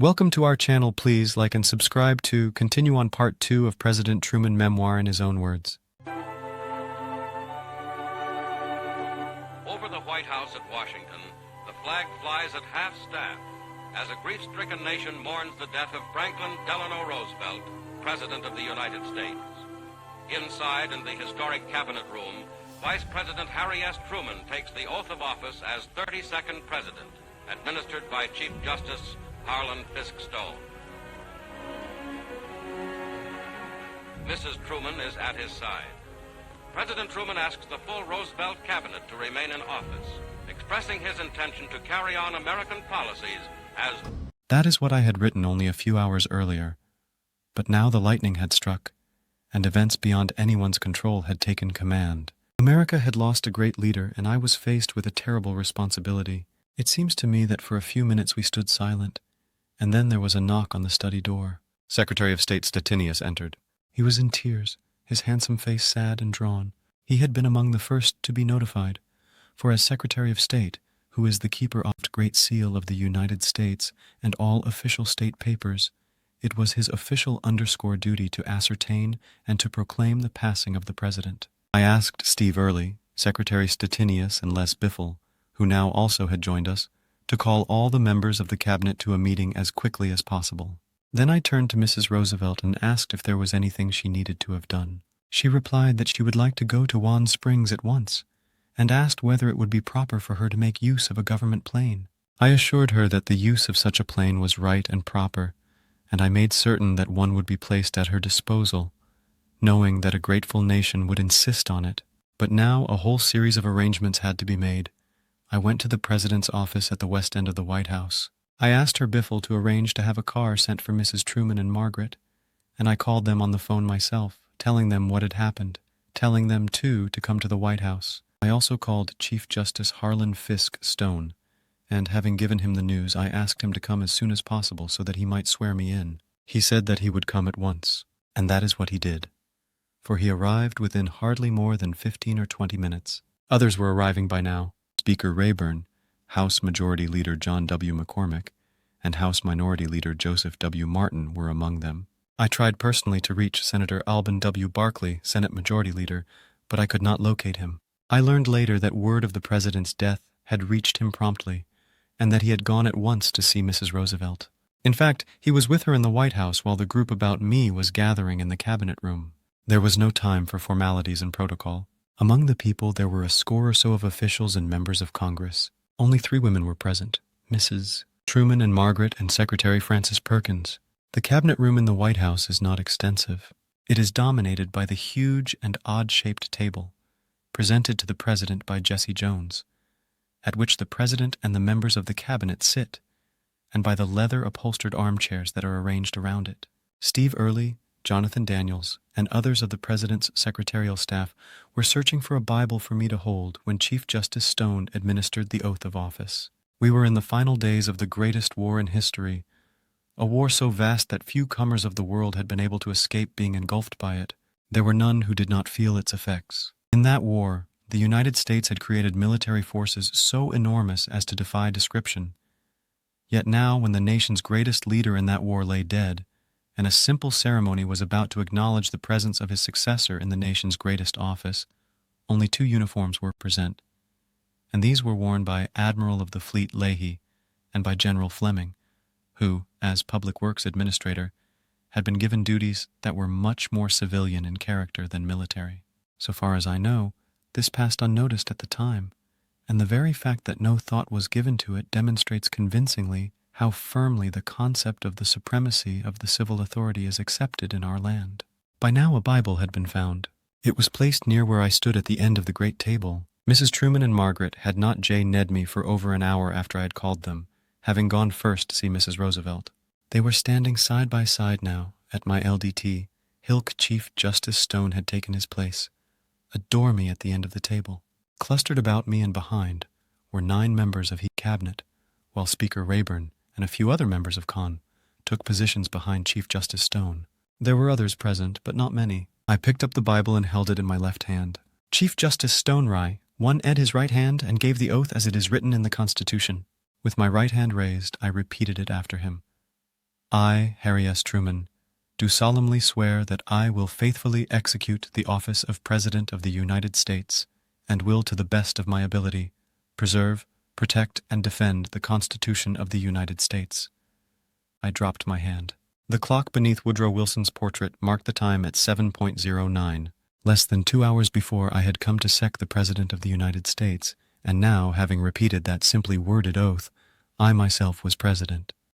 Welcome to our channel. Please like and subscribe to continue on part 2 of President Truman memoir in his own words. Over the White House at Washington, the flag flies at half-staff as a grief-stricken nation mourns the death of Franklin Delano Roosevelt, President of the United States. Inside in the historic Cabinet Room, Vice President Harry S. Truman takes the oath of office as 32nd President, administered by Chief Justice Harlan Fiske Stone. Mrs. Truman is at his side. President Truman asks the full Roosevelt cabinet to remain in office, expressing his intention to carry on American policies as... That is what I had written only a few hours earlier. But now the lightning had struck, and events beyond anyone's control had taken command. America had lost a great leader, and I was faced with a terrible responsibility. It seems to me that for a few minutes we stood silent, and then there was a knock on the study door. Secretary of State Stettinius entered. He was in tears, his handsome face sad and drawn. He had been among the first to be notified, for as Secretary of State, who is the keeper of the Great Seal of the United States and all official state papers, it was his official underscore duty to ascertain and to proclaim the passing of the President. I asked Steve Early, Secretary Stettinius, and Les Biffle, who now also had joined us, to call all the members of the cabinet to a meeting as quickly as possible. Then I turned to Mrs. Roosevelt and asked if there was anything she needed to have done. She replied that she would like to go to Juan Springs at once, and asked whether it would be proper for her to make use of a government plane. I assured her that the use of such a plane was right and proper, and I made certain that one would be placed at her disposal, knowing that a grateful nation would insist on it. But now a whole series of arrangements had to be made. I went to the President's office at the west end of the White House. I asked her Biffle to arrange to have a car sent for Mrs. Truman and Margaret, and I called them on the phone myself, telling them what had happened, telling them, too, to come to the White House. I also called Chief Justice Harlan Fiske Stone, and having given him the news, I asked him to come as soon as possible so that he might swear me in. He said that he would come at once, and that is what he did, for he arrived within hardly more than 15 or 20 minutes. Others were arriving by now. Speaker Rayburn, House Majority Leader John W. McCormick, and House Minority Leader Joseph W. Martin were among them. I tried personally to reach Senator Alban W. Barkley, Senate Majority Leader, but I could not locate him. I learned later that word of the President's death had reached him promptly, and that he had gone at once to see Mrs. Roosevelt. In fact, he was with her in the White House while the group about me was gathering in the Cabinet Room. There was no time for formalities and protocol. Among the people there were a score or so of officials and members of Congress. Only 3 women were present, Mrs. Truman and Margaret and Secretary Frances Perkins. The Cabinet Room in the White House is not extensive. It is dominated by the huge and odd-shaped table, presented to the President by Jesse Jones, at which the President and the members of the Cabinet sit, and by the leather-upholstered armchairs that are arranged around it. Steve Early, Jonathan Daniels, and others of the President's secretarial staff were searching for a Bible for me to hold when Chief Justice Stone administered the oath of office. We were in the final days of the greatest war in history, a war so vast that few comers of the world had been able to escape being engulfed by it. There were none who did not feel its effects. In that war, the United States had created military forces so enormous as to defy description. Yet now, when the nation's greatest leader in that war lay dead, and a simple ceremony was about to acknowledge the presence of his successor in the nation's greatest office, only 2 uniforms were present, and these were worn by Admiral of the Fleet Leahy and by General Fleming, who, as Public Works Administrator, had been given duties that were much more civilian in character than military. So far as I know, this passed unnoticed at the time, and the very fact that no thought was given to it demonstrates convincingly how firmly the concept of the supremacy of the civil authority is accepted in our land. By now a Bible had been found. It was placed near where I stood at the end of the great table. Mrs. Truman and Margaret had not J-Ned me for over an hour after I had called them, having gone first to see Mrs. Roosevelt. They were standing side by side now, at my LDT. Hilk Chief Justice Stone had taken his place, adore me at the end of the table. Clustered about me and behind were 9 members of the cabinet, while Speaker Rayburn and a few other members of Con took positions behind Chief Justice Stone. There were others present, but not many. I picked up the Bible and held it in my left hand. Chief Justice Stone one ed his right hand and gave the oath as it is written in the Constitution. With my right hand raised, I repeated it after him. I, Harry S. Truman, do solemnly swear that I will faithfully execute the office of President of the United States and will, to the best of my ability, preserve, protect, and defend the Constitution of the United States. I dropped my hand. The clock beneath Woodrow Wilson's portrait marked the time at 7:09. Less than 2 hours before I had come to sec the President of the United States, and now, having repeated that simply worded oath, I myself was President.